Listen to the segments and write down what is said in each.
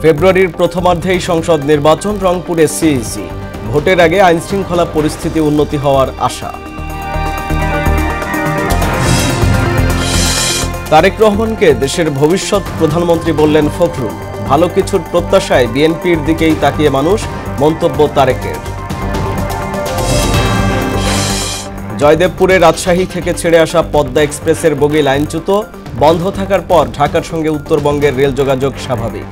ফেব্রুয়ারির প্রথমার্ধেই সংসদ নির্বাচন, রংপুরে সিইসি। ভোটের আগে আইনশৃঙ্খলা পরিস্থিতি উন্নতি হওয়ার আশা। তারেক রহমানকে দেশের ভবিষ্যৎ প্রধানমন্ত্রী বললেন ফখরুল। ভালো কিছুর প্রত্যাশায় বিএনপির দিকেই তাকিয়ে মানুষ, মন্তব্য তারেকের। জয়দেবপুরে রাজশাহী থেকে ছেড়ে আসা পদ্মা এক্সপ্রেসের বগি লাইনচ্যুত, বন্ধ থাকার পর ঢাকার সঙ্গে উত্তরবঙ্গের রেল যোগাযোগ স্বাভাবিক।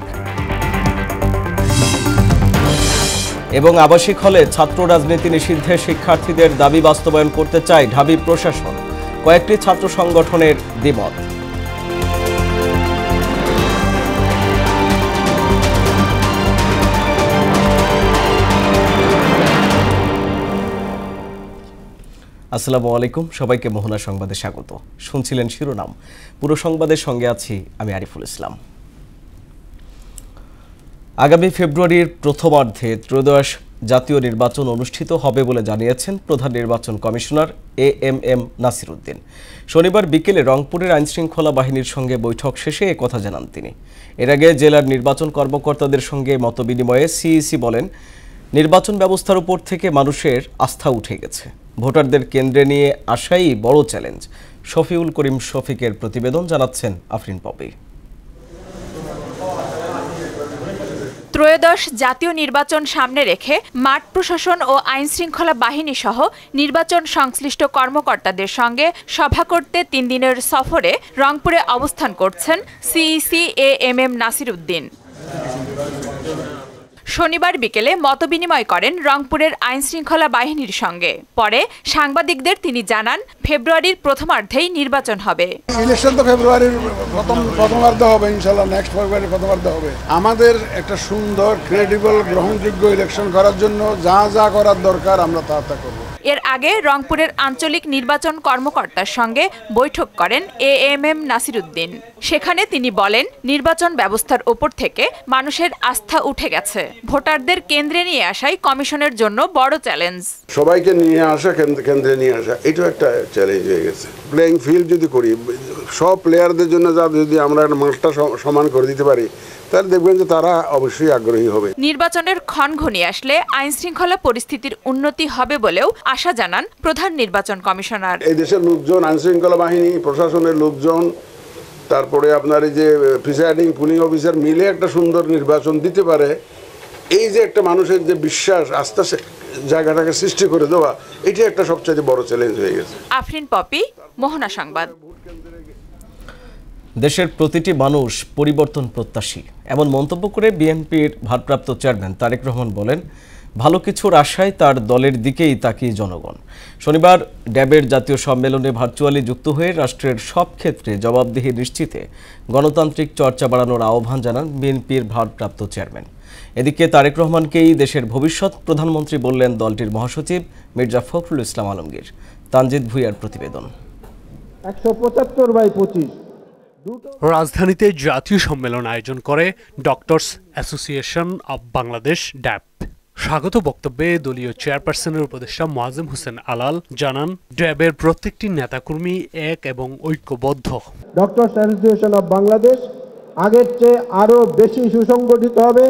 এবং আবাসিক হলে ছাত্র রাজনীতি নিষিদ্ধে শিক্ষার্থীদের দাবি বাস্তবায়ন করতে চায় ঢাবি প্রশাসন। কয়েকটি ছাত্র সংগঠনের দ্বিমত। আসসালামু আলাইকুম, সবাইকে মোহনা সংবাদে স্বাগত। শুনছিলেন শিরোনাম, পুরো সংবাদের সঙ্গে আছি আমি আরিফুল ইসলাম। আগামী ফেব্রুয়ারির প্রথমার্ধে ত্রয়োদশ জাতীয় নির্বাচন অনুষ্ঠিত হবে বলে জানিয়েছেন প্রধান নির্বাচন কমিশনার এএমএম নাসির উদ্দিন। শনিবার বিকেলে রংপুরের আইনশৃঙ্খলা বাহিনীর সঙ্গে বৈঠক শেষে একথা জানান তিনি। এর আগে জেলার নির্বাচন কর্মকর্তাদের সঙ্গে মতবিনিময়ে সিইসি বলেন, নির্বাচন ব্যবস্থার উপর থেকে মানুষের আস্থা উঠে গেছে। ভোটারদের কেন্দ্রে নিয়ে আসাই বড় চ্যালেঞ্জ। শফিউল করিম শফিকের প্রতিবেদন, জানাচ্ছেন আফরিন পপি। ত্রয়োদশ জাতীয় নির্বাচন সামনে রেখে মাঠ প্রশাসন ও আইনশৃঙ্খলা বাহিনী সহ নির্বাচন সংশ্লিষ্ট কর্মকর্তাদের সঙ্গে সভা করতে 3 দিনের সফরে রংপুরে অবস্থান করছেন সিইসি এএমএম নাসির উদ্দিন। শনিবার বিকেলে মতবিনিময় করেন রংপুরের আইনশৃঙ্খলা বাহিনীর সঙ্গে। পরে সাংবাদিকদের তিনি জানান, ফেব্রুয়ারির প্রথমার্ধেই নির্বাচন হবে। ইলেকশন তো ফেব্রুয়ারির প্রথমার্ধে হবে, ইনশাআল্লাহ নেক্সট ফেব্রুয়ারির প্রথমার্ধে হবে। আমাদের একটা সুন্দর ক্রেডিবল গ্রহণযোগ্য ইলেকশন করার জন্য যা যা করার দরকার আমরা তা করব। এর আগে রংপুরের আঞ্চলিক নির্বাচন কর্মকর্তার সঙ্গে বৈঠক করেন এএমএম নাসির উদ্দিন। সেখানে তিনি বলেন, নির্বাচন ব্যবস্থার ওপর থেকে মানুষের আস্থা উঠে গেছে। ভোটারদের কেন্দ্রে নিয়ে আসাই কমিশনের জন্য বড় চ্যালেঞ্জ। সবাইকে নিয়ে আসা, কেন্দ্রে নিয়ে আসা, এটাও একটা চ্যালেঞ্জ হয়ে গেছে। প্লেইং ফিল্ড যদি করি, সব প্লেয়ারদের জন্য যদি আমরা মাঠটা সমান করে দিতে পারি, তাহলে দেখবেন যে তারা অবশ্যই আগ্রহী হবে। নির্বাচনের ক্ষণ ঘনিয়ে আসলে আইন শৃঙ্খলা পরিস্থিতির উন্নতি হবে বলেও আশা জানান প্রধান নির্বাচন কমিশনার। এই দেশের লোকজন, আইন শৃঙ্খলা বাহিনী, প্রশাসনের লোকজন, তারপরে আপনার এই যে প্রিসাইডিং পুলিং অফিসার মিলে একটা সুন্দর নির্বাচন দিতে পারে, এই যে একটা মানুষের যে বিশ্বাস, আস্থা জায়গাটাকে সৃষ্টি করে দেওয়া, এটি একটা সবচেয়ে বড় চ্যালেঞ্জ হয়ে গেছে। আফরিন পপি, মোহনা সংবাদ। দেশের প্রতিটি মানুষ পরিবর্তন প্রত্যাশী, এমন মন্তব্য করে বিএনপির ভারপ্রাপ্ত চেয়ারম্যান তারেক রহমান বলেন, ভালো কিছুর আশায় তার দলের দিকেই তাকিয়ে জনগণ। শনিবার ড্যাবের জাতীয় সম্মেলনে ভার্চুয়ালি যুক্ত হয়ে রাষ্ট্রের সব ক্ষেত্রে জবাবদিহি নিশ্চিতে গণতান্ত্রিক চর্চা বাড়ানোর আহ্বান জানান বিএনপির ভারপ্রাপ্ত চেয়ারম্যান। এদিকে তারেক রহমানকেই দেশের ভবিষ্যৎ প্রধানমন্ত্রী বললেন দলটির মহাসচিব মির্জা ফখরুল ইসলাম আলমগীর। তানজিদ ভুঁইয়ার প্রতিবেদন। 175/25 রাজধানীতে জাতীয় সম্মেলন আয়োজন করে ডক্টরস অ্যাসোসিয়েশন অব বাংলাদেশ ড্যাব। স্বাগত বক্তব্যে দলীয় চেয়ারপারসনের উপদেষ্টা মোয়াজ্জেম হোসেন আলাল জানান, ড্যাবের প্রত্যেকটি নেতাকর্মী এক এবং ঐক্যবদ্ধ। ডক্টরস অ্যাসোসিয়েশন অব বাংলাদেশ আগের চেয়ে আরো বেশি সুসংগঠিত হবে,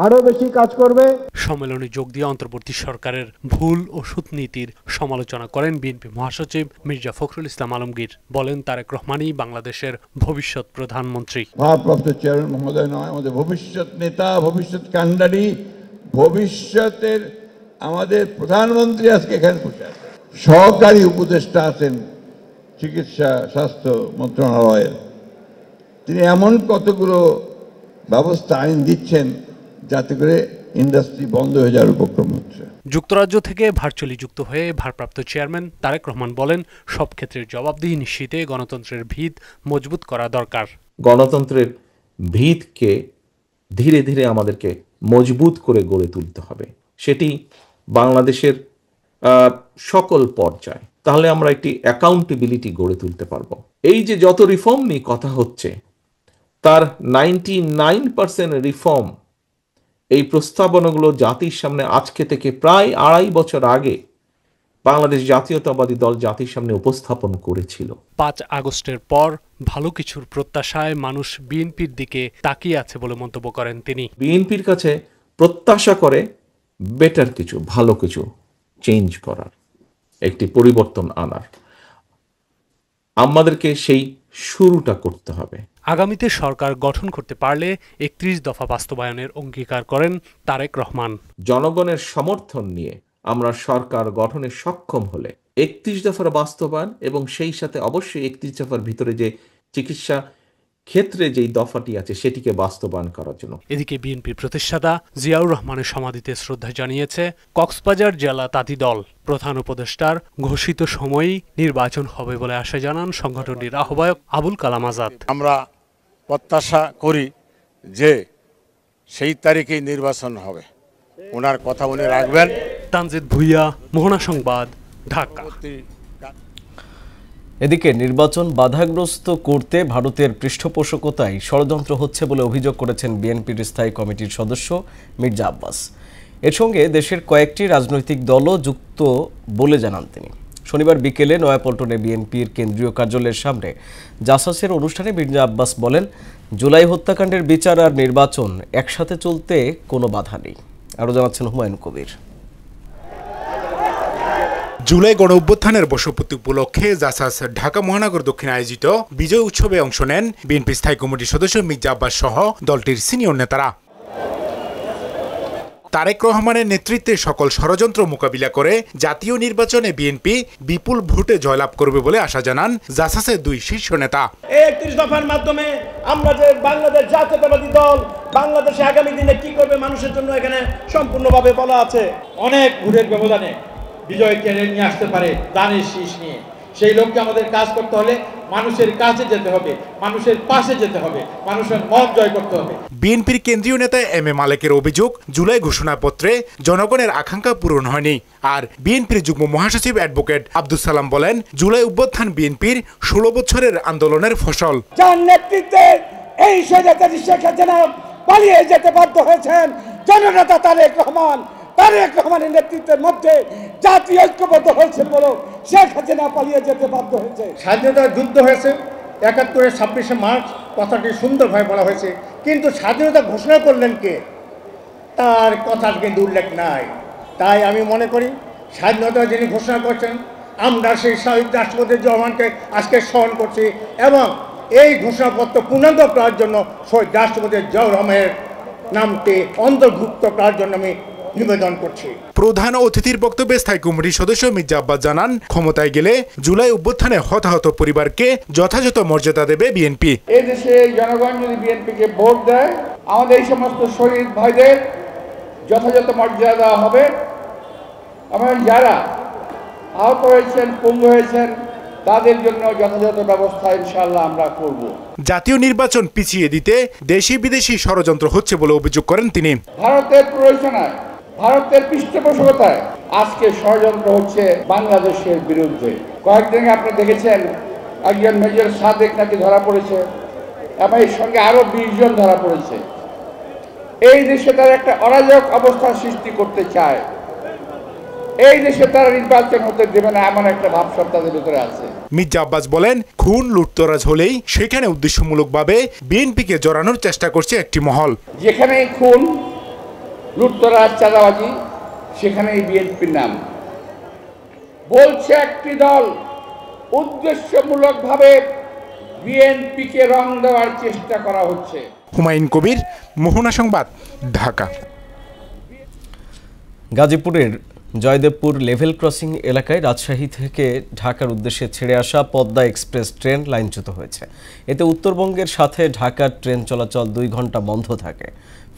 আরো বেশি কাজ করবে। সম্মেলনে যোগ দিয়ে অন্তর্বর্তী সরকারের ভুল ও সুনীতির সমালোচনা করেন বিএনপি মহাসচিব মির্জা ফখরুল ইসলাম আলমগীর। বলেন, তারেক রহমানই বাংলাদেশের ভবিষ্যৎ প্রধানমন্ত্রী। ভারপ্রাপ্ত চেয়ারম্যান মহোদয় নয়, আমাদের ভবিষ্যৎ নেতা, ভবিষ্যৎ কান্ডারি, ভবিষ্যতের আমাদের প্রধানমন্ত্রী আজকে এখানে বসে আছেন। সহকারী উপদেষ্টা আছেন চিকিৎসা স্বাস্থ্য মন্ত্রণালয়ের। তিনি এমন কতগুলো ব্যবস্থা আইন দিচ্ছেন যাতে করে ইন্ডাস্ট্রি বন্ধ হয়ে যাওয়ার উপক্রম হচ্ছে। যুক্তরাজ্য থেকে ভার্চুয়ালি যুক্ত হয়ে ভারপ্রাপ্ত চেয়ারম্যান তারেক রহমান বলেন, সব ক্ষেত্রে জবাবদিহি নিশ্চিতে গণতন্ত্রের ভিত মজবুত করা দরকার। গণতন্ত্রের ভিতকে ধীরে ধীরে আমাদেরকে মজবুত করে গড়ে তুলতে হবে, সেটি বাংলাদেশের সকল পর্যায়ে। তাহলে আমরা একটি অ্যাকাউন্টেবিলিটি গড়ে তুলতে পারবো। এই যে যত রিফর্ম নিয়ে কথা হচ্ছে, তার 99% রিফর্ম, এই প্রস্তাবনাগুলো জাতির সামনে আজকে থেকে প্রায় 2.5 বছর আগে বাংলাদেশ জাতীয়তাবাদী দল জাতির সামনে উপস্থাপন করেছিল। 5 আগস্টের পর ভালো কিছুর প্রত্যাশায় মানুষ বিএনপির দিকে তাকিয়ে আছে বলে মন্তব্য করেন তিনি। বিএনপির কাছে প্রত্যাশা করে বেটার কিছু, ভালো কিছু চেঞ্জ করার, একটি পরিবর্তন আনার। আমাদেরকে সেই শুরুটা করতে হবে। আগামীতে সরকার গঠন করতে পারলে 31 দফা বাস্তবায়নের অঙ্গীকার করেন তারেক রহমান। জনগণের সমর্থন নিয়ে আমরা সরকার গঠনে সক্ষম হলে 31 দফার বাস্তবায়ন এবং সেই সাথে অবশ্যই 31 দফার ভিতরে যে চিকিৎসা ক্ষেত্রে যেই দফাটি আছে সেটিকে বাস্তবায়ন করার জন্য। এদিকে বিএনপির প্রতিষ্ঠাতা জিয়াউর রহমানের সমাধিতে শ্রদ্ধা জানিয়েছে কক্সবাজার জেলা তাঁতি দল। প্রধান উপদেষ্টার ঘোষিত সময়েই নির্বাচন হবে বলে আশা জানান সংগঠনটির আহ্বায়ক আবুল কালাম আজাদ। আমরা প্রত্যাশা করি যে সেই তারিখেই নির্বাচন হবে, ওনার কথা উনি রাখবেন। তানজিদ ভুইয়া, মোহনা সংবাদ, ঢাকা। এদিকে নির্বাচন বাধাগ্রস্ত করতে ভারতের পৃষ্ঠপোষকতায় ষড়যন্ত্র হচ্ছে বলে অভিযোগ করেছেন বিএনপির স্থায়ী কমিটির সদস্য মির্জা আব্বাস। এর সঙ্গে দেশের কয়েকটি রাজনৈতিক দলও যুক্ত বলে জানান তিনি। শনিবার বিকেলে নয়াপল্টনে বিএনপির কেন্দ্রীয় কার্যালয়ের সামনে জাসাসের অনুষ্ঠানে মির্জা আব্বাস বলেন, জুলাই হত্যাকাণ্ডের বিচার আর নির্বাচন একসাথে চলতে কোনো বাধা নেই। আরও জানাচ্ছেন হুমায়ুন কবির। জুলাই গণ অভ্যুত্থানের বর্ষপূর্তি উপলক্ষে জাসাস ঢাকা মহানগর দক্ষিণ আয়োজিত বিজয় উৎসবে অংশ নেন বিএনপি স্থায়ী কমিটির সদস্য মির্জা আব্বাস সহ দলটির সিনিয়র নেতারা। তারেক রহমানের নেতৃত্বে সকল ষড়যন্ত্র মোকাবিলা করে জাতীয় নির্বাচনে বিএনপি বিপুল ভোটে জয়লাভ করবে বলে আশা জানান জাসাসের 2 শীর্ষ নেতা। 31 দফার মাধ্যমে আমরা যে বাংলাদেশ জাতীয়তাবাদী দল বাংলাদেশে আগামী দিনে কি করবে মানুষের জন্য এখানে সম্পূর্ণভাবে বলা আছে। অনেক ভোটের ব্যবধানে বিজয় কেড়ে নিয়ে আসতে পারে দানের শীষ নিয়ে। সেই লক্ষ্যে আমাদের কাজ করতে হলে মানুষের কাছে যেতে হবে, মানুষের পাশে যেতে হবে, মানুষের মন জয় করতে হবে। বিএনপির কেন্দ্রীয় নেতা এম এ মালেকের অভিযোগ, জুলাই ঘোষণাপত্রে জনগণের আকাঙ্ক্ষা পূরণ হয়নি। আর বিএনপির যুগ্ম মহাসচিব অ্যাডভোকেট আব্দুল সালাম বলেন, জুলাই অভ্যুত্থান বিএনপির 16 বছরের আন্দোলনের ফসল। যার নেতৃত্বে এই স্বৈরাচারী শেখ হাসিনা পালিয়ে যেতে বাধ্য হয়েছেন জননেতা তারেক রহমান। তারেক রহমানের নেতৃত্বের মধ্যে জাতীয় ঐক্যবদ্ধ হয়েছিল বলে শেখ হাসিনা পালিয়ে যেতে বাধ্য হয়েছে। স্বাধীনতা যুদ্ধ হয়েছে 71-এর 26শে মার্চ, কথাটি সুন্দরভাবে বলা হয়েছে, কিন্তু স্বাধীনতা ঘোষণা করলেন কে, তার কথার কিন্তু উল্লেখ নাই। তাই আমি মনে করি স্বাধীনতা যিনি ঘোষণা করছেন, আমরা সেই শহীদ রাষ্ট্রপতি রহমানকে আজকে স্মরণ করছি এবং এই ঘোষণাপত্র পূর্ণাঙ্গ করার জন্য শহীদ রাষ্ট্রপতি জিয়াউর রহমানের নামটি অন্তর্ভুক্ত করার জন্য আমি নিবেদন করছি। প্রধান অতিথির বক্তব্যে স্থায়ী কমিটির সদস্য মির্জা আব্বাস জানান, ক্ষমতায় গেলে জুলাই অভ্যুত্থানে হতাহত পরিবারকে যথাযথ মর্যাদা দেবে বিএনপি। এই দেশে জনগণ যদি বিএনপিকে ভোট দেয়, আমাদের এই সমস্ত শহীদ ভাইদের যথাযথ মর্যাদা দেওয়া হবে এবং যারা আহত হয়েছেন, পঙ্গু হয়েছেন, তাদের জন্য যথাযথ ব্যবস্থা ইনশাআল্লাহ আমরা করব। জাতীয় নির্বাচন পিছিয়ে দিতে দেশি বিদেশি ষড়যন্ত্র হচ্ছে বলে অভিযোগ করেন তিনি। ভারতের প্ররোচনায়, ভারতের পৃষ্ঠপোষকতায় আজকে ষড়যন্ত্র হচ্ছে বাংলাদেশের বিরুদ্ধে। কয়েকদিন আপনি দেখেছেন একজন মেজর সাদেক নাকি ধরা পড়েছে এবং এর সঙ্গে আরো 20 জন ধরা পড়েছে। এই দেশে তারা একটা অরাজক অবস্থার সৃষ্টি করতে চায়। এই দেশে তারা নির্বাচন হতে দেবে না এমন একটা ভাবসাব তাদের ভিতরে আছে। মির্জা আব্বাস বলেন, খুন লুটতরাজ হলেই সেখানে উদ্দেশ্যমূলকভাবে বিএনপিকে জড়ানোর চেষ্টা করছে একটি মহল। যেখানে খুন, লুটতরাজ, চাঁদাবাজি, সেখানেই বিএনপির নাম বলছে একটি দল উদ্দেশ্যমূলকভাবে বিএনপিকে রং দেওয়ার চেষ্টা করা হচ্ছে। হুমায়ুন কবির, মোহনা সংবাদ, ঢাকা। গাজীপুরের জয়দেবপুর লেভেল ক্রসিং এলাকায় রাজশাহী থেকে ঢাকার উদ্দেশ্যে ছেড়ে আসা পদ্মা এক্সপ্রেস ট্রেন লাইনচ্যুত হয়েছে। এতে উত্তরবঙ্গের সাথে ঢাকার ট্রেন চলাচল 2 ঘন্টা বন্ধ থাকে,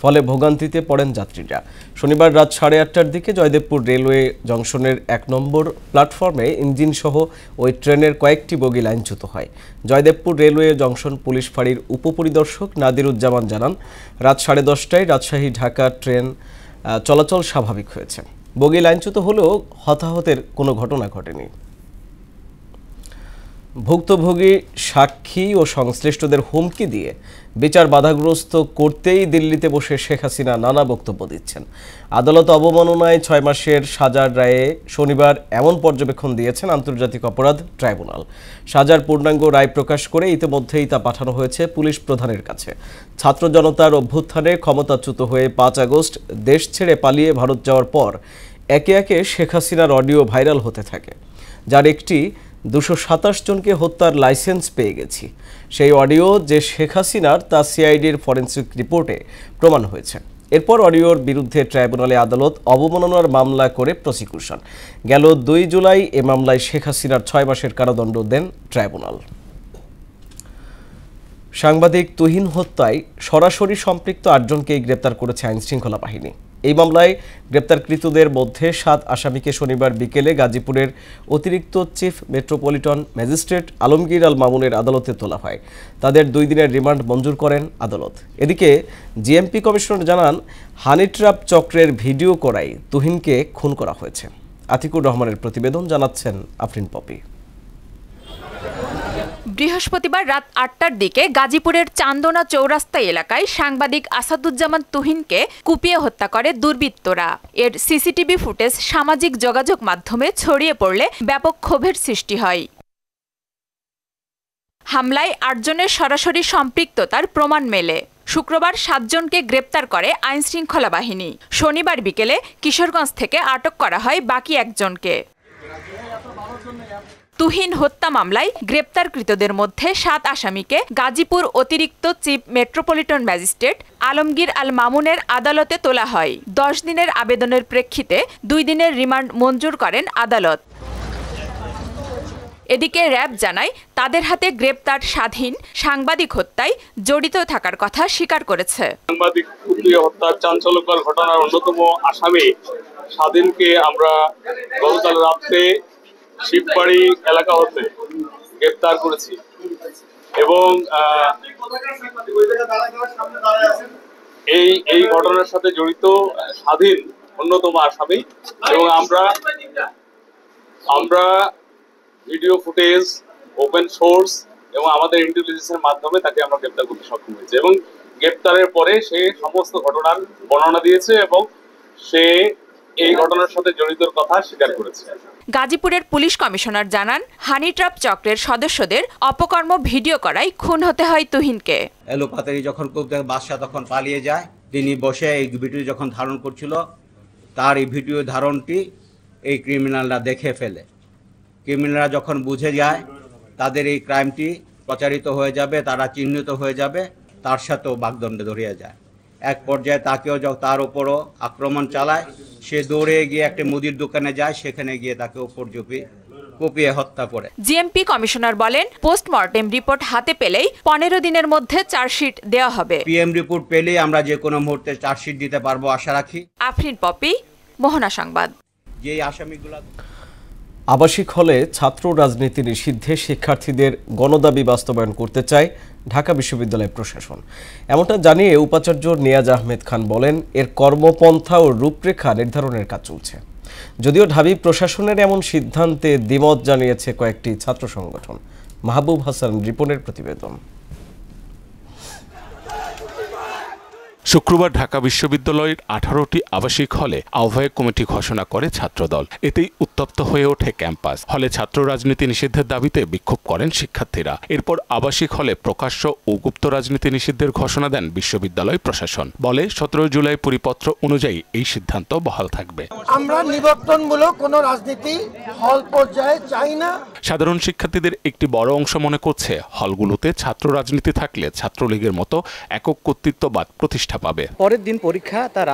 ফলে ভোগান্তিতে পড়েন যাত্রীরা। শনিবার রাত 8:30টার দিকে জয়দেবপুর রেলওয়ে জংশনের 1 নম্বর প্ল্যাটফর্মে ইঞ্জিনসহ ওই ট্রেনের কয়েকটি বগি লাইনচ্যুত হয়। জয়দেবপুর রেলওয়ে জংশন পুলিশ ফাঁড়ির উপপরিদর্শক নাদিরুজ্জামান জানান, রাত 10:30টায় রাজশাহী ঢাকা ট্রেন চলাচল স্বাভাবিক হয়েছে। বগি লাইনচ্যুত হলেও হতাহতের কোনো ঘটনা ঘটেনি। ভুক্তভোগী সাক্ষী ও সংশ্লিষ্টদের হুমকি দিয়ে বিচার বাধাগ্রস্ত করতেই দিল্লিতে বসে শেখ হাসিনা নানা বক্তব্য দিচ্ছেন। আদালত অবমাননায় 6 মাসের সাজার রায়ে শনিবার এমন পর্যবেক্ষণ দিয়েছেন আন্তর্জাতিক অপরাধ ট্রাইব্যুনাল। সাজার পূর্ণাঙ্গ রায় প্রকাশ করে ইতিমধ্যেই তা পাঠানো হয়েছে পুলিশ প্রধানের কাছে। ছাত্র জনতার অভ্যুত্থানে ক্ষমতাচ্যুত হয়ে 5 আগস্ট দেশ ছেড়ে পালিয়ে ভারত যাওয়ার পর একে একে শেখ হাসিনার অডিও ভাইরাল হতে থাকে, যার একটি 227 জনকে হত্যার লাইসেন্স পেয়ে গেছি। সেই অডিও যে শেখ হাসিনার তা সিআইডির ফরেন্সিক রিপোর্টে প্রমাণ হয়েছে। এরপর অডিওর বিরুদ্ধে ট্রাইব্যুনালে আদালত অবমাননার মামলা করে প্রসিকিউশন। গেল 2 জুলাই এ মামলায় শেখ হাসিনার 6 মাসের কারাদণ্ড দেন ট্রাইব্যুনাল। সাংবাদিক তুহিন হত্যায় সরাসরি সম্পৃক্ত 8 জনকেই গ্রেপ্তার করেছে আইনশৃঙ্খলা বাহিনী। এই মামলায় গ্রেপ্তারকৃতদের মধ্যে 7 আসামিকে শনিবার বিকেলে গাজীপুরের অতিরিক্ত চিফ মেট্রোপলিটন ম্যাজিস্ট্রেট আলমগীর আল মামুনের আদালতে তোলা হয়। তাদের 2 দিনের রিমান্ড মঞ্জুর করেন আদালত। এদিকে জিএমপি কমিশনার জানান, হানি ট্র্যাপ চক্রের ভিডিও করায় তুহিনকে খুন করা হয়েছে। আতিকুর রহমানের প্রতিবেদন, জানাচ্ছেন আফরিন পপি। বৃহস্পতিবার রাত 8টার দিকে গাজীপুরের চান্দনা চৌরাস্তা এলাকায় সাংবাদিক আসাদুজ্জামান তুহিনকে কুপিয়ে হত্যা করে দুর্বৃত্তরা। এর সিসিটিভি ফুটেজ সামাজিক যোগাযোগ মাধ্যমে ছড়িয়ে পড়লে ব্যাপক ক্ষোভের সৃষ্টি হয়। হামলায় 8 জনের সরাসরি সম্পৃক্ততার প্রমাণ মেলে। শুক্রবার 7 জনকে গ্রেপ্তার করে আইনশৃঙ্খলা বাহিনী। শনিবার বিকেলে কিশোরগঞ্জ থেকে আটক করা হয় বাকি 1 জনকে। তুহিন হত্যা মামলায় গ্রেপ্তারকৃতদের মধ্যে 7 আসামিকে গাজীপুর অতিরিক্ত চিফ মেট্রোপলিটন ম্যাজিস্ট্রেট আলমগীর আল মামুনের আদালতে তোলা হয়। 10 দিনের আবেদনের প্রেক্ষিতে 2 দিনের রিমান্ড মঞ্জুর করেন আদালত। এদিকে র্যাব জানায়, তাদের হাতে গ্রেপ্তার স্বাধীন সাংবাদিক হত্যায় জড়িত থাকার কথা স্বীকার করেছে। সাংবাদিক কুপিয়ে হত্যার চাঞ্চল্যকর ঘটনার অন্যতম আসামি স্বাধীনকে আমরা গতকাল রাতে শিববাড়ি এলাকা হতে গ্রেপ্তার করেছি এবং এই ঘটনার সাথে জড়িত স্বাধীন অন্যতম আসামি এবং আমরা ভিডিও ফুটেজ, ওপেন সোর্স এবং আমাদের ইন্টেলিজেন্সের মাধ্যমে তাকে আমরা গ্রেপ্তার করতে সক্ষম হয়েছি এবং গ্রেপ্তারের পরে সে সমস্ত ঘটনার বর্ণনা দিয়েছে এবং সে এই ঘটনার সাথে জড়িতর কথা স্বীকার করেছে। গাজীপুরের পুলিশ কমিশনার জানান, হানি ট্র্যাপ চক্রের সদস্যদের অপকর্ম ভিডিও করায় খুন হতে হয় তুহিনকে। এলোপাতারি যখন বাদশা তখন পালিয়ে যায়, তিনি বসে এই ভিডিও যখন ধারণ করছিল, তার এই ভিডিও ধারণটি এই ক্রিমিনালরা দেখে ফেলে। ক্রিমিনালরা যখন বুঝে যায় তাদের এই ক্রাইমটি প্রচারিত হয়ে যাবে, তারা চিহ্নিত হয়ে যাবে, তার সাথেও বাগদণ্ডে ধরিয়া যায়। এক পর্যায়ে তাকেও তার উপরও আক্রমণ চালায়। সে দৌড়ে গিয়ে একটা মুদির দোকানে যায়, সেখানে গিয়ে তাকে উপর কুপিয়ে হত্যা করে। জিএমপি কমিশনার বলেন, পোস্টমর্টেম রিপোর্ট হাতে পেলেই 15 দিনের মধ্যে চার্জশিট দেওয়া হবে। পিএম রিপোর্ট পেলেই আমরা যে কোনো মুহূর্তে চার্জশিট দিতে পারবো আশা রাখি। আফরিন পপি, মোহনা সংবাদ। যে আসামিগুলো আবাসিক হলে ছাত্র রাজনীতি নিষিদ্ধে শিক্ষার্থীদের গণদাবি বাস্তবায়ন করতে চায় ঢাকা বিশ্ববিদ্যালয় প্রশাসন। এমনটা জানিয়ে উপাচার্য নিয়াজ আহমেদ খান বলেন, এর কর্মপন্থা ও রূপরেখা নির্ধারণের কাজ চলছে। যদিও ঢাবি প্রশাসনের এমন সিদ্ধান্তে দ্বিমত জানিয়েছে কয়েকটি ছাত্র সংগঠন। মাহবুব হাসান রিপনের প্রতিবেদন। শুক্রবার ঢাকা বিশ্ববিদ্যালয়ের 18টি আবাসিক হলে আহ্বায়ক কমিটি ঘোষণা করে ছাত্রদল। এতেই উত্তপ্ত হয়ে ওঠে ক্যাম্পাস। হলে ছাত্র রাজনীতি নিষিদ্ধের দাবিতে বিক্ষোভ করেন শিক্ষার্থীরা। এরপর আবাসিক হলে প্রকাশ্য ও গুপ্ত রাজনীতি নিষিদ্ধের ঘোষণা দেন বিশ্ববিদ্যালয় প্রশাসন। বলে 17 জুলাই পরিপত্র অনুযায়ী এই সিদ্ধান্ত বহাল থাকবে। আমরা নিবর্তনমূলক কোনো রাজনীতি হল পর্যায়ে চাই না। সাধারণ শিক্ষার্থীদের একটি বড় অংশ মনে করছে, হলগুলোতে ছাত্র রাজনীতি থাকলে ছাত্রলীগের মতো একক কর্তৃত্ববাদ প্রতিষ্ঠা পাবে। পরের দিন পরীক্ষা, তার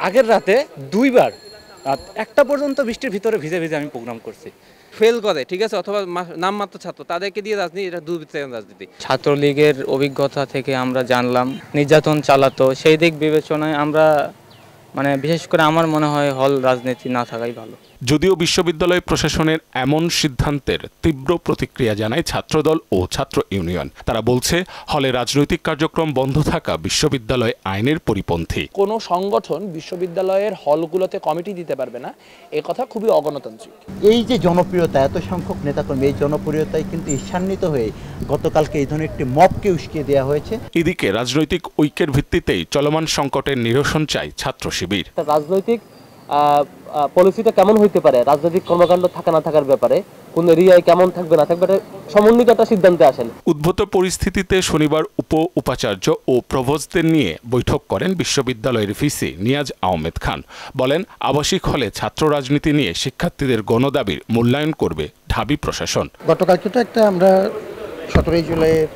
আগের রাতে 2 বার রাত 1টা পর্যন্ত বৃষ্টির ভিতরে ভিজে ভিজে আমি প্রোগ্রাম করছি। ফেল করে, ঠিক আছে, অথবা নামমাত্র ছাত্র, তাদেরকে দিয়ে রাজনীতি, এটা দুর্বৃত্তায়ন রাজনীতি। ছাত্রলীগের অভিজ্ঞতা থেকে আমরা জানলাম নির্যাতন চালাতো, সেই দিক বিবেচনায় আমরা বিশেষ করে আমার মনে হয় হল রাজনীতি না থাকাই ভালো। যদিও বিশ্ববিদ্যালয় প্রশাসনের এমন সিদ্ধান্তের তীব্র প্রতিক্রিয়া জানায় ছাত্রদল ও ছাত্র ইউনিয়ন। তারা বলছে, হলে রাজনৈতিক কার্যক্রম বন্ধ থাকা বিশ্ববিদ্যালয় আইনের পরিপন্থী। কোনো সংগঠন বিশ্ববিদ্যালয়ের হলগুলোতে কমিটি দিতে পারবে না, এ কথা খুবই অগণতান্ত্রিক। এই যে জনপ্রিয়তা, এত সংখ্যক নেতাকর্মী, এই জনপ্রিয়তায় কিন্তু ঈর্ষান্বিত হয়ে গতকালকে এই ধরনের একটি মবকে উস্কিয়ে দেওয়া হয়েছে। এদিকে রাজনৈতিক ঐক্যের ভিত্তিতেই চলমান সংকটের নিরসন চায় ছাত্র শিবির। রাজনৈতিক পলিসিটা কেমন হইতে পারে, রাজনৈতিক কর্মকাণ্ড থাকা না থাকার ব্যাপারে কোন এরিয়ায় কেমন থাকবে না থাকবে, সমন্বিত একটা সিদ্ধান্তে আসেন। উদ্ভূত পরিস্থিতিতে শনিবার উপাচার্য ও প্রভোস্টদের নিয়ে বৈঠক করেন বিশ্ববিদ্যালয়ের ভিসি নিয়াজ আহমেদ খান। বলেন, আবাসিক হলে ছাত্র রাজনীতি নিয়ে শিক্ষার্থীদের গণদাবির মূল্যায়ন করবে ঢাবি প্রশাসন। গতকালকে তো একটা আমরা 17 জুলাইয়ের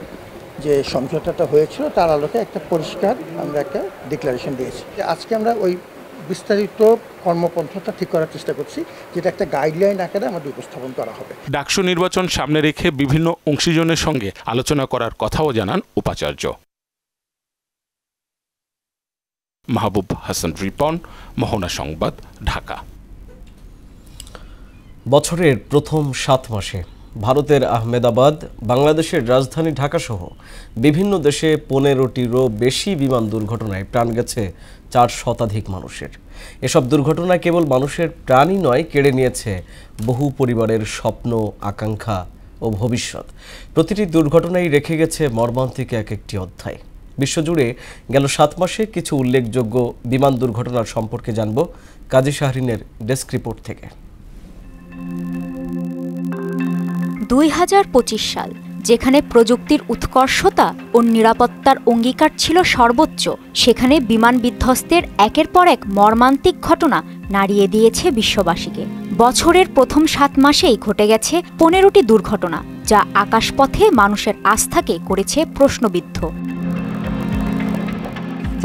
যে সমঝোতাটা হয়েছিল তার আলোকে একটা পরিষ্কার আমরা একটা ডিক্লারেশন দিয়েছি। আজকে আমরা ওই বিস্তারিত কর্মপন্থাটা ঠিক করার চেষ্টা করছি, যেটা একটা গাইডলাইন আকারে আমাদের উপস্থাপন করা হবে। ডাকসু নির্বাচন সামনে রেখে বিভিন্ন অংশীজনের সঙ্গে আলোচনা করার কথাও জানান উপাচার্য। মাহবুব হাসান রিপন, মোহনা সংবাদ, ঢাকা। বছরের প্রথম 7 মাসে ভারতের আহমেদাবাদ, বাংলাদেশের রাজধানী ঢাকাসহ বিভিন্ন দেশে 15টিরও বেশি বিমান দুর্ঘটনায় প্রাণ গেছে 4 শতাধিক মানুষের। এসব দুর্ঘটনা কেবল মানুষের প্রাণই নয়, কেড়ে নিয়েছে বহু পরিবারের স্বপ্ন, আকাঙ্ক্ষা ও ভবিষ্যৎ। প্রতিটি দুর্ঘটনাই রেখে গেছে মর্মান্তিক একটি অধ্যায়। বিশ্বজুড়ে গেল 7 মাসে কিছু উল্লেখযোগ্য বিমান দুর্ঘটনার সম্পর্কে জানব কাজী শাহরিনের ডেস্ক রিপোর্ট থেকে। 2025 সাল, যেখানে প্রযুক্তির উৎকর্ষতা ও নিরাপত্তার অঙ্গীকার ছিল সর্বোচ্চ, সেখানে বিমান বিধ্বস্তের একের পর এক মর্মান্তিক ঘটনা নাড়িয়ে দিয়েছে বিশ্ববাসীকে। বছরের প্রথম 7 মাসেই ঘটে গেছে 15টি দুর্ঘটনা, যা আকাশপথে মানুষের আস্থাকে করেছে প্রশ্নবিদ্ধ।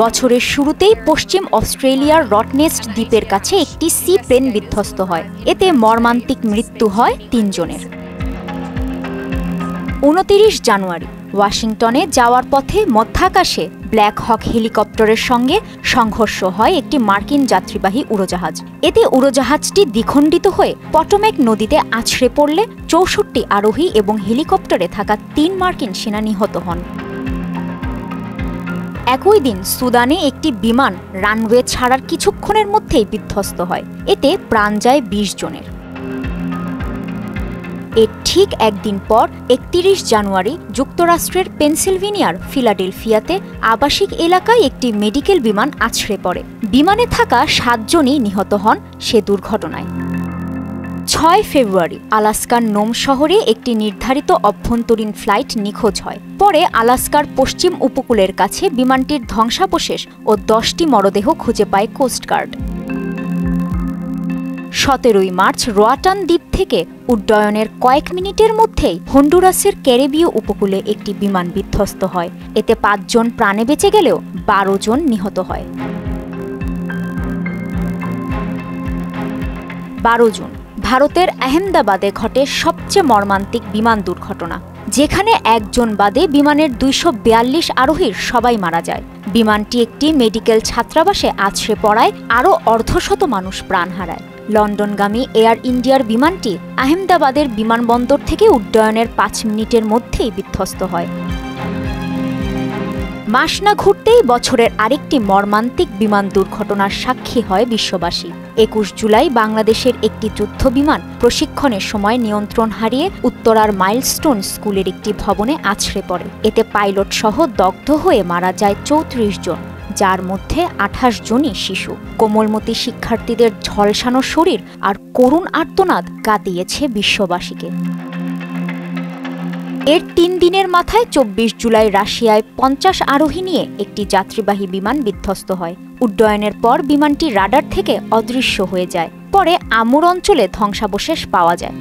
বছরের শুরুতেই পশ্চিম অস্ট্রেলিয়ার রটনেস্ট দ্বীপের কাছে একটি সি প্লেন বিধ্বস্ত হয়। এতে মর্মান্তিক মৃত্যু হয় 3 জনের। 29 জানুয়ারি ওয়াশিংটনে যাওয়ার পথে মধ্যাকাশে ব্ল্যাক হক হেলিকপ্টারের সঙ্গে সংঘর্ষ হয় একটি মার্কিন যাত্রীবাহী উড়োজাহাজ। এতে উড়োজাহাজটি দ্বিখণ্ডিত হয়ে পটোম্যাক নদীতে আছড়ে পড়লে 64 আরোহী এবং হেলিকপ্টারে থাকা 3 মার্কিন সেনা নিহত হন। একই দিন সুদানে একটি বিমান রানওয়ে ছাড়ার কিছুক্ষণের মধ্যেই বিধ্বস্ত হয়। এতে প্রাণ যায় 20 জনের। এর ঠিক একদিন পর 31 জানুয়ারি যুক্তরাষ্ট্রের পেনসিলভেনিয়ার ফিলাডেলফিয়াতে আবাসিক এলাকায় একটি মেডিকেল বিমান আছড়ে পড়ে। বিমানে থাকা 7 জনই নিহত হন সে দুর্ঘটনায়। 6 ফেব্রুয়ারি আলাস্কার নোম শহরে একটি নির্ধারিত অভ্যন্তরীণ ফ্লাইট নিখোঁজ হয়। পরে আলাস্কার পশ্চিম উপকূলের কাছে বিমানটির ধ্বংসাবশেষ ও 10টি মরদেহ খুঁজে পায় কোস্টগার্ড। 17 মার্চ রোয়াটান দ্বীপ থেকে উড্ডয়নের কয়েক মিনিটের মধ্যেই হন্ডুরাসের ক্যারিবীয় উপকূলে একটি বিমান বিধ্বস্ত হয়। এতে 5 জন প্রাণে বেঁচে গেলেও 12 জন নিহত হয়। 12 জুন ভারতের আহমেদাবাদে ঘটে সবচেয়ে মর্মান্তিক বিমান দুর্ঘটনা, যেখানে একজন বাদে বিমানের 242 আরোহীর সবাই মারা যায়। বিমানটি একটি মেডিকেল ছাত্রাবাসে আছড়ে পড়ায় আরও অর্ধশত মানুষ প্রাণ হারায়। লন্ডনগামী এয়ার ইন্ডিয়ার বিমানটি আহমেদাবাদের বিমানবন্দর থেকে উড্ডয়নের 5 মিনিটের মধ্যেই বিধ্বস্ত হয়। মাস না ঘুরতেই বছরের আরেকটি মর্মান্তিক বিমান দুর্ঘটনার সাক্ষী হয় বিশ্ববাসী। 21 জুলাই বাংলাদেশের একটি যুদ্ধ বিমান প্রশিক্ষণের সময় নিয়ন্ত্রণ হারিয়ে উত্তরার মাইলস্টোন স্কুলের একটি ভবনে আছড়ে পড়ে। এতে পাইলট সহ দগ্ধ হয়ে মারা যায় 34 জন, যার মধ্যে 28 জনই শিশু। কোমলমতি শিক্ষার্থীদের ঝলসানো শরীর আর করুণ আর্তনাদ কাঁদিয়েছে বিশ্ববাসীকে। এর 3 দিনের মাথায় 24 জুলাই রাশিয়ায় 50 আরোহী নিয়ে একটি যাত্রীবাহী বিমান বিধ্বস্ত হয়। উড্ডয়নের পর বিমানটি রাডার থেকে অদৃশ্য হয়ে যায়। পরে আমুর অঞ্চলে ধ্বংসাবশেষ পাওয়া যায়।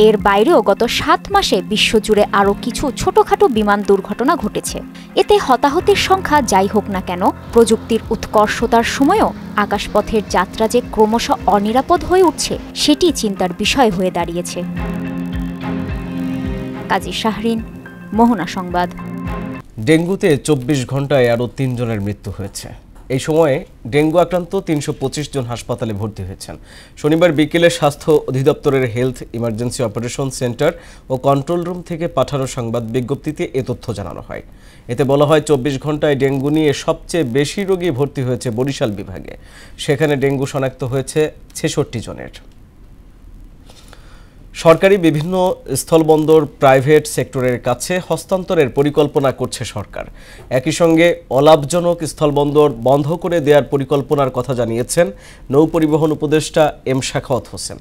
এর বাইরেও গত 7 মাসে বিশ্বজুড়ে আরও কিছু ছোটখাটো বিমান দুর্ঘটনা ঘটেছে। এতে হতাহতের সংখ্যা যাই হোক না কেন, প্রযুক্তির উৎকর্ষতার সময়ও আকাশপথের যাত্রা যে ক্রমশ অনিরাপদ হয়ে উঠছে, সেটি চিন্তার বিষয় হয়ে দাঁড়িয়েছে। কাজী শাহরিন, মোহনা সংবাদ। ডেঙ্গুতে 24 ঘন্টায় আরও 3 জনের মৃত্যু হয়েছে। এই সময়ে ডেঙ্গু আক্রান্ত ৩২৫ জন হাসপাতালে ভর্তি হয়েছেন। শনিবার বিকেলে স্বাস্থ্য অধিদপ্তরের হেলথ ইমার্জেন্সি অপারেশন সেন্টার ও কন্ট্রোল রুম থেকে পাঠানো সংবাদ বিজ্ঞপ্তিতে এ তথ্য জানানো হয়। এতে বলা হয় ২৪ ঘন্টায় ডেঙ্গু নিয়ে সবচেয়ে বেশি রোগী ভর্তি হয়েছে বরিশাল বিভাগে। সেখানে ডেঙ্গু শনাক্ত হয়েছে ৬৬ জনের। সরকারি বিভিন্ন স্থলবন্দর প্রাইভেট সেক্টরের কাছে হস্তান্তরের পরিকল্পনা করছে সরকার। একই সঙ্গে অলাভজনক স্থলবন্দর বন্ধ করে দেওয়ার পরিকল্পনার কথা জানিয়েছেন নৌ পরিবহন উপদেষ্টা এম শাখাওয়াত হোসেন।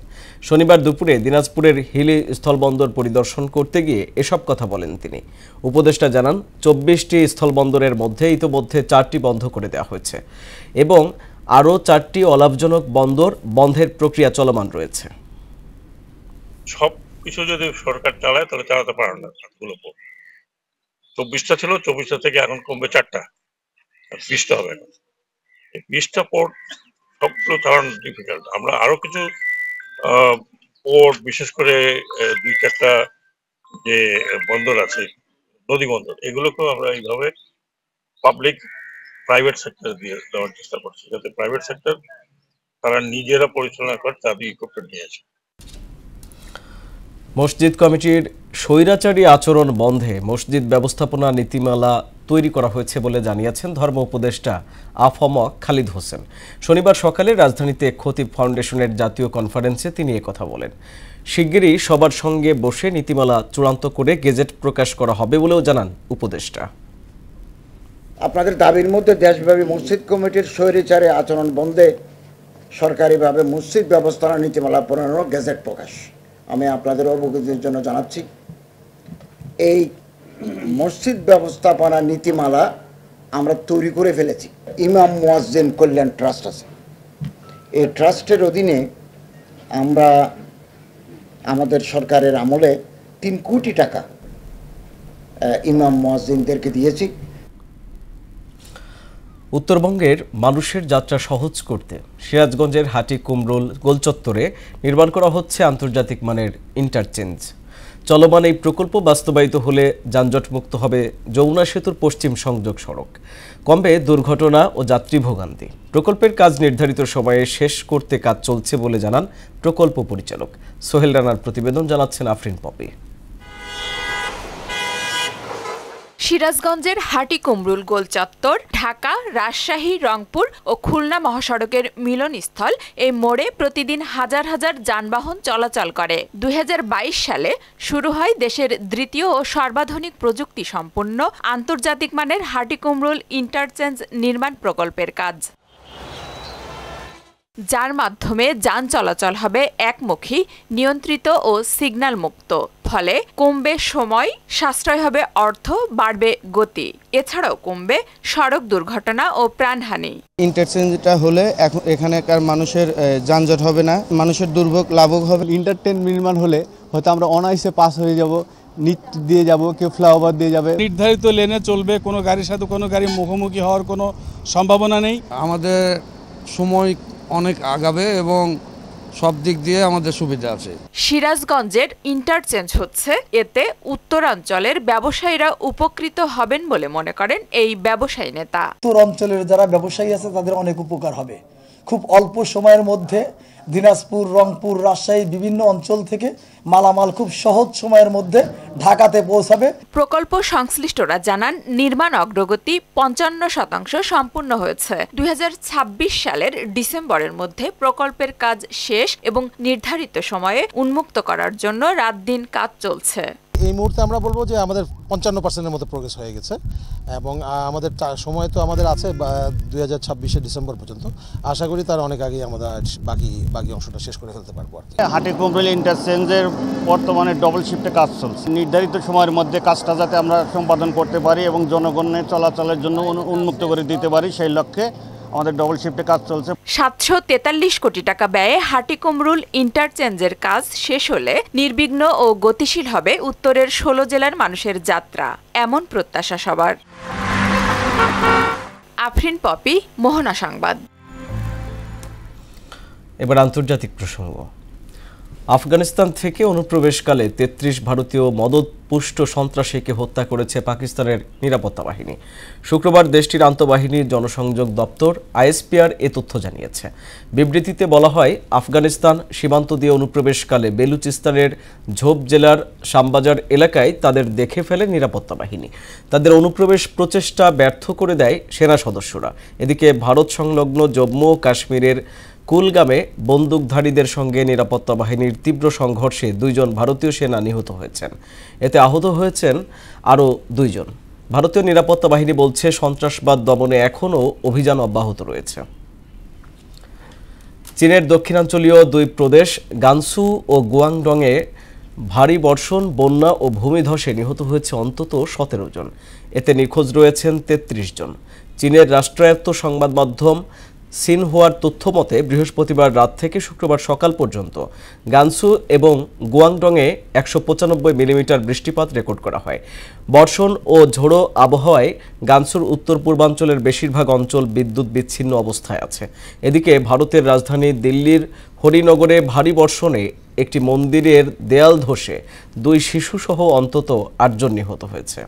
শনিবার দুপুরে দিনাজপুরের হিলি স্থলবন্দর পরিদর্শন করতে গিয়ে এসব কথা বলেন তিনি। উপদেষ্টা জানান ২৪টি স্থলবন্দরের মধ্যে ইতোমধ্যে 4টি বন্ধ করে দেওয়া হয়েছে এবং আরও 4টি অলাভজনক বন্দর বন্ধের প্রক্রিয়া চলমান রয়েছে। সব কিছু যদি সরকার চালায় তাহলে চালাতে পারে না। 24টা ছিল, 24টা থেকে এখন কমবে 4টা, 20টা হবে না। 20টা পোর্ট সবগুলো চালানো ডিফিকাল্ট। আমরা আরো কিছু পোর্ট, বিশেষ করে 2-4টা যে বন্দর আছে, নদী বন্দর, এগুলোকেও আমরা এইভাবে পাবলিক প্রাইভেট সেক্টর দিয়ে দেওয়ার চেষ্টা করছি, যাতে প্রাইভেট সেক্টর তারা নিজেরা পরিচালনা করে, তাদের ইকুইপমেন্ট নিয়ে আসে। মসজিদ কমিটির স্বৈরাচারী আচরণ বন্ধে মসজিদ ব্যবস্থাপনা নীতিমালা তৈরি করা হয়েছে বলে জানিয়েছেন ধর্ম উপদেষ্টা আফম খালিদ হোসেন। শনিবার সকালে রাজধানীতে খতিব ফাউন্ডেশনের জাতীয় কনফারেন্সে তিনি একথা বলেন। শিগগিরই সবার সঙ্গে বসে নীতিমালা চূড়ান্ত করে গেজেট প্রকাশ করা হবে বলেও জানান উপদেষ্টা। আপনাদের দাবির মধ্যে দেশব্যাপী মসজিদ কমিটির স্বৈরাচারী আচরণ বন্ধে সরকারিভাবে মসজিদ ব্যবস্থাপনা নীতিমালা প্রণয়ন গেজেট প্রকাশ আমি আপনাদের অবগতির জন্য জানাচ্ছি। এই মসজিদ ব্যবস্থাপনা নীতিমালা আমরা তৈরি করে ফেলেছি। ইমাম মুয়াজ্জিন কল্যাণ ট্রাস্ট আছে, এই ট্রাস্টের অধীনে আমরা আমাদের সরকারের আমলে 3 কোটি টাকা ইমাম মুয়াজ্জিনদেরকে দিয়েছি। উত্তরবঙ্গের মানুষের যাত্রা সহজ করতে সিরাজগঞ্জের হাটি কুমরুল গোলচত্বরে নির্মাণ করা হচ্ছে আন্তর্জাতিক মানের ইন্টারচেঞ্জ। চলমান এই প্রকল্প বাস্তবায়িত হলে যানজটমুক্ত হবে যমুনা সেতুর পশ্চিম সংযোগ সড়ক, কমবে দুর্ঘটনা ও যাত্রী ভোগান্তি। প্রকল্পের কাজ নির্ধারিত সময়ে শেষ করতে কাজ চলছে বলে জানান প্রকল্প পরিচালক। সোহেল রানার প্রতিবেদন, জানাচ্ছেন আফরিন পপি। সিরাজগঞ্জের হাটি কুমরুল গোল চত্বর ঢাকা, রাজশাহী, রংপুর ও খুলনা মহাসড়কের মিলনস্থল। এই মোড়ে প্রতিদিন হাজার হাজার যানবাহন চলাচল করে। 2022 সালে শুরু হয় দেশের দ্বিতীয় ও সর্বাধুনিক প্রযুক্তি সম্পন্ন আন্তর্জাতিক মানের হাটি কুমরুল ইন্টারচেঞ্জ নির্মাণ প্রকল্পের কাজ, যার মাধ্যমে যান চলাচল হবে একমুখী, নিয়ন্ত্রিত ও সিগন্যাল মুক্ত। ফলে কমবে সময়, সাশ্রয় হবে অর্থ, বাড়বে গতি। এছাড়াও কমবে সড়ক দুর্ঘটনা ও প্রাণহানি। ইন্টারচেঞ্জটা হলে এখানকার মানুষের যানজট হবে না, মানুষের দুর্ভোগ লাভক হবে। ইন্টারচেঞ্জ নির্মাণ হলে হয়তো আমরা অনায়াসে পাস হয়ে যাব, নিট দিয়ে যাব, কেউ ফ্লাইওভার দিয়ে যাবে। নির্ধারিত লেনে চলবে, কোনো গাড়ির সাথে কোনো গাড়ি মুখোমুখি হওয়ার কোনো সম্ভাবনা নেই। আমাদের সময় অনেক আগাবে এবং সব দিক দিয়ে আমাদের সুবিধা আছে। সিরাজগঞ্জের ইন্টারচেঞ্জ হচ্ছে, এতে উত্তরাঞ্চলের ব্যবসায়ীরা উপকৃত হবেন বলে মনে করেন এই ব্যবসায়ী নেতা। উত্তরাঞ্চলের যারা ব্যবসায়ী আছে তাদের অনেক উপকার হবে। খুব অল্প সময়ের মধ্যে দিনাজপুর, রংপুর, রাজশাহী বিভিন্ন অঞ্চল থেকে মালামাল খুব সহজ সময়ের মধ্যে ঢাকাতে পৌঁছাবে। প্রকল্প সংশ্লিষ্টরা জানান, নির্মাণ অগ্রগতি 55% সম্পূর্ণ হয়েছে। 2026 সালের ডিসেম্বরের মধ্যে প্রকল্পের কাজ শেষ এবং নির্ধারিত সময়ে উন্মুক্ত করার জন্য রাত দিন কাজ চলছে। এই মুহূর্তে আমরা বলবো যে আমাদের 55%-এর মতো প্রোগ্রেস হয়ে গেছে এবং আমাদের সময় তো আমাদের আছে 2026 ডিসেম্বর পর্যন্ত। আশা করি তার অনেক আগেই আমরা বাকি অংশটা শেষ করে ফেলতে পারবো। হাটি কুমরুল ইন্টারচেঞ্জের বর্তমানে ডবল শিফটে কাজ চলছে। নির্ধারিত সময়ের মধ্যে কাজটা যাতে আমরা সম্পাদন করতে পারি এবং জনগণের চলাচলের জন্য উন্মুক্ত করে দিতে পারি, সেই লক্ষ্যে আমাদের ডবল শিফটে কাজ চলছে। 743 কোটি টাকা ব্যয়ে হাটি কুমরুল ইন্টারচেঞ্জের কাজ শেষ হলে নির্বিঘ্ন ও গতিশীল হবে উত্তরের 16 জেলার মানুষের যাত্রা, এমন প্রত্যাশা সবার। আফরিন পপি, মোহনা সংবাদ। এবার আন্তর্জাতিক প্রসঙ্গ। আফগানিস্তান থেকে অনুপ্রবেশকালে ৩৩ ভারতীয় মদতপুষ্ট সন্ত্রাসীকে হত্যা করেছে পাকিস্তানের নিরাপত্তা বাহিনী। শুক্রবার দেশটির আন্তঃবাহিনী জনসংযোগ দপ্তর আইএসপিআর এ তথ্য জানিয়েছে। বিবৃতিতে বলা হয়, আফগানিস্তান সীমান্ত দিয়ে অনুপ্রবেশকালে বেলুচিস্তানের ঝোপ জেলার শামবাজার এলাকায় তাদের দেখে ফেলে নিরাপত্তা বাহিনী। তাদের অনুপ্রবেশ প্রচেষ্টা ব্যর্থ করে দেয় সেনা সদস্যরা। এদিকে ভারত সংলগ্ন জম্মু ও কাশ্মীরের কুলগামে বন্দুকধারীদের সঙ্গে নিরাপত্তা বাহিনীর তীব্র সংঘর্ষে 2 জন ভারতীয় সেনা নিহত হয়েছেন। এতে আহত হয়েছেন আরও 2 জন। ভারতীয় নিরাপত্তা বাহিনী বলছে, সন্ত্রাসবাদ দমনে এখনও অভিযান অব্যাহত রয়েছে। চীনের দক্ষিণাঞ্চলীয় 2 প্রদেশ গানসু ও গুয়াংডংয়ে ভারী বর্ষণ, বন্যা ও ভূমিধসে নিহত হয়েছে অন্তত 17 জন। এতে নিখোঁজ রয়েছেন 33 জন। চীনের রাষ্ট্রায়ত্ত সংবাদ মাধ্যম সিনহুয়ার তথ্য মতে বৃহস্পতিবার রাত থেকে শুক্রবার সকাল পর্যন্ত গানসু এবং গুয়াংডংয়ে 195 মিলিমিটার বৃষ্টিপাত রেকর্ড করা হয়। বর্ষণ ও ঝোড়ো আবহাওয়ায় গানসুর উত্তর পূর্বাঞ্চলের বেশিরভাগ অঞ্চল বিদ্যুৎ বিচ্ছিন্ন অবস্থায় আছে। এদিকে ভারতের রাজধানী দিল্লির হরিনগরে ভারী বর্ষণে একটি মন্দিরের দেয়াল ধসে 2 শিশুসহ অন্তত 8 জন নিহত হয়েছে।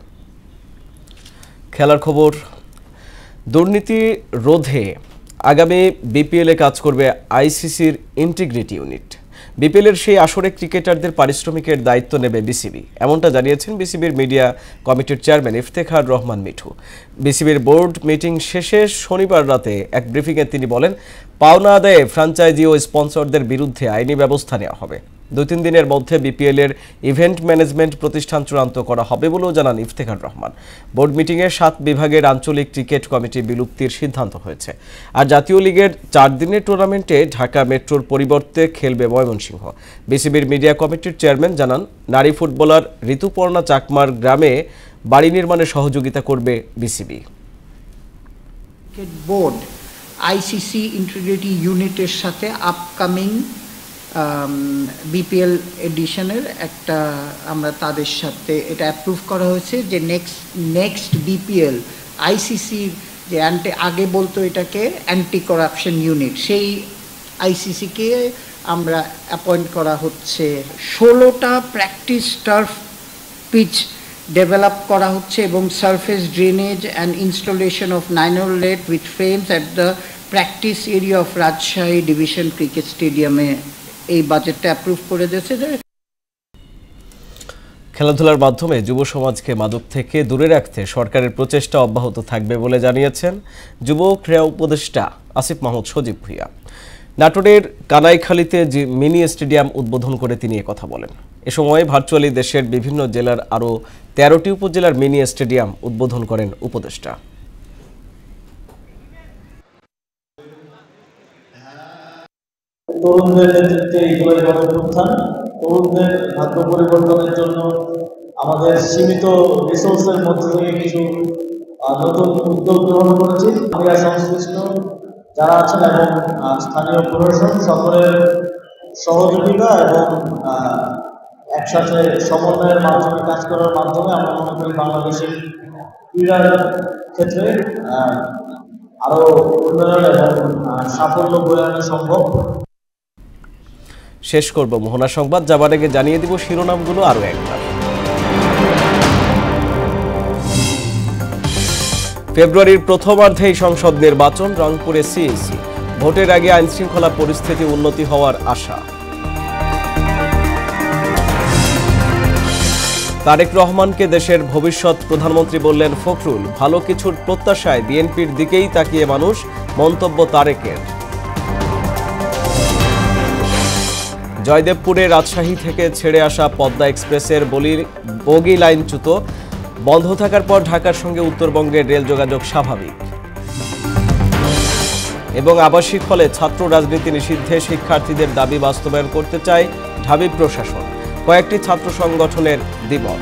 খেলার খবর। দুর্নীতি রোধে আগামী বিপিএলে কাজ করবে আইসিসির ইন্টিগ্রিটি ইউনিট। বিপিএলের সেই আসরে ক্রিকেটারদের পারিশ্রমিকের দায়িত্ব নেবে বিসিবি, এমনটা জানিয়েছেন বিসিবির মিডিয়া কমিটির চেয়ারম্যান ইফতেখার রহমান মিঠু। বিসিবির বোর্ড মিটিং শেষে শনিবার রাতে এক ব্রিফিংয়ে তিনি বলেন, পাওনা আদায়ে ফ্র্যাঞ্চাইজি ও স্পন্সরদের বিরুদ্ধে আইনি ব্যবস্থা নেওয়া হবে। 2-3 দিনের মধ্যে বিপিএলের ইভেন্ট ম্যানেজমেন্ট প্রতিষ্ঠান চূড়ান্ত করা হবে বলেও জানান ইফতেখার রহমান। বোর্ড মিটিংয়ে 7 বিভাগের আঞ্চলিক ক্রিকেট কমিটি বিলুপ্তির সিদ্ধান্ত হয়েছে। আর জাতীয় লিগের 4 দিনের টুর্নামেন্টে ঢাকা মেট্রোর পরিবর্তে খেলবে ময়মনসিংহ। বিসিবির মিডিয়া কমিটির চেয়ারম্যান জানান, নারী ফুটবলার ঋতুপর্ণা চাকমার গ্রামে বাড়ি নির্মাণে সহযোগিতা করবে বিসিবি। বোর্ড আইসিসি ইন্টিগ্রিটি ইউনিটের সাথে আপকামিং বিপিএল এডিশনের একটা আমরা তাদের সাথে এটা অ্যাপ্রুভ করা হয়েছে যে নেক্সট বিপিএল আইসিসির যে আগে বলতো এটাকে অ্যান্টি করাপশন ইউনিট, সেই আইসিসিকে আমরা অ্যাপয়েন্ট করা হচ্ছে। 16টা প্র্যাকটিস টার্ফ পিচ ডেভেলপ করা হচ্ছে এবং surface drainage and installation of 9 net with frames at the practice area of Rajshahi division cricket স্টেডিয়ামে এই বাজেটটা অ্যাপ্রুভ করে দিয়েছে। খেলাধুলার মাধ্যমে যুব সমাজকে মাদক থেকে দূরে রাখতে সরকারের প্রচেষ্টা অব্যাহত থাকবে বলে জানিয়েছেন যুব ক্রীড়া উপদেষ্টা আসিফ মাহমুদ সজীব ভুঁইয়া। নাটোরের কানাইখালীতে মিনি স্টেডিয়াম উদ্বোধন করে তিনি একথা বলেন। এ সময় ভার্চুয়ালি দেশের বিভিন্ন জেলার আরও 13টি উপজেলার মিনি স্টেডিয়াম উদ্বোধন করেন উপদেষ্টা। তরুণদের নেতৃত্বে এই গণঅভ্যুত্থান, তরুণদের ভাগ্য পরিবর্তনের জন্য আমাদের সীমিত রিসোর্সের মধ্যে থেকে কিছু নতুন উদ্যোগ গ্রহণ করেছি। আমরা সংশ্লিষ্ট যারা আছেন এবং স্থানীয় প্রশাসন সকলের সহযোগিতা এবং একসাথে সমন্বয়ের মাধ্যমে কাজ করার মাধ্যমে আমরা মনে করি বাংলাদেশের ক্রীড়ার ক্ষেত্রে আরো উন্নয়ন এবং সাফল্য বয়ে আনা সম্ভব। শেষ করব মোহনা সংবাদ, যাবার আগে জানিয়ে দিব শিরোনামগুলো আরও একবার। ফেব্রুয়ারির প্রথমার্ধেই সংসদ নির্বাচন, রংপুরে সিএসি। ভোটের আগে আইনশৃঙ্খলা পরিস্থিতি উন্নতি হওয়ার আশা। তারেক রহমানকে দেশের ভবিষ্যৎ প্রধানমন্ত্রী বললেন ফখরুল। ভালো কিছুর প্রত্যাশায় বিএনপির দিকেই তাকিয়ে মানুষ, মন্তব্য তারেকের। জয়দেবপুরে রাজশাহী থেকে ছেড়ে আসা পদ্মা এক্সপ্রেসের বগি লাইনচ্যুত। বন্ধ থাকার পর ঢাকার সঙ্গে উত্তরবঙ্গের রেল যোগাযোগ স্বাভাবিক। এবং আবাসিক হলে ছাত্র রাজনীতি নিষিদ্ধে শিক্ষার্থীদের দাবি বাস্তবায়ন করতে চায় ঢাবি প্রশাসন। কয়েকটি ছাত্র সংগঠনের দ্বিমত।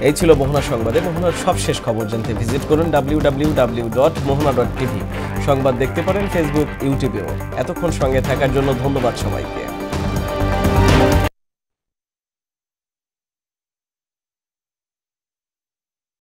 এই ছিল মোহনা সংবাদে। মোহনার সবশেষ খবর জানতে ভিজিট করুন www.mohana.tv। সংবাদ দেখতে পারেন ফেসবুক, ইউটিউবেও। এতক্ষণ সঙ্গে থাকার জন্য ধন্যবাদ সবাইকে।